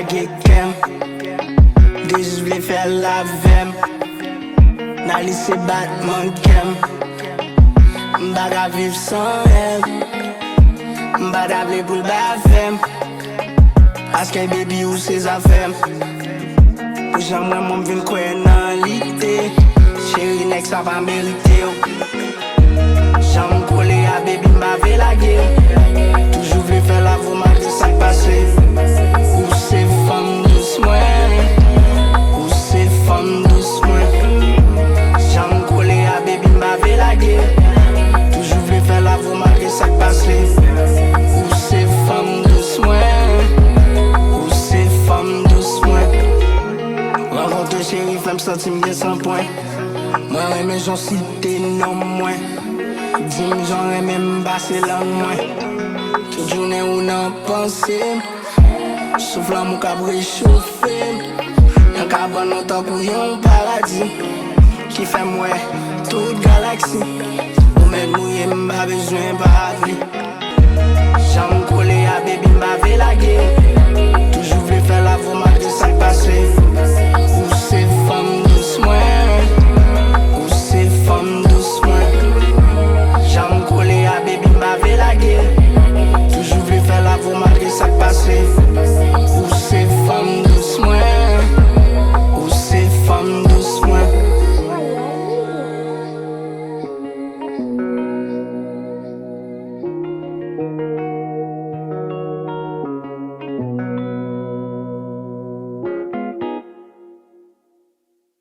lage kem. Dej vle fè la vem. Na lise batman kem. M'bada viv san el. M'bada vle pou l'bafem. Aske baby ou se zafem. Pou jan mwen vin kwen nan lite. Chéri nek sa pa merite yo. Jan m'kole a baby m'bave lage. Toujou vle fè la vou malgré sak pase. Ou se femme douce mwen. Ou se femme douce mwen. Jan m'kole a baby m'bave lage. Toujou vle fè la vou malgré sak pase. Ou se femme douce mwen. Ou se femme douce mwen. Rencontre chéri fèm senti m'gen san point. Mwen reme jon cite nan mwen. Dim jan reme m'base lan mwen. Tout jounen ou nan pense. Souflan mou kap rechouffe. Yon kap ban nou tan pou yon paradis. Ki fè mwen tout galaksi. Ou men mouye m'ba bezwen parapli. Jan m'kole a baby m'bave lage. Toujou vle fè la vou malgré sak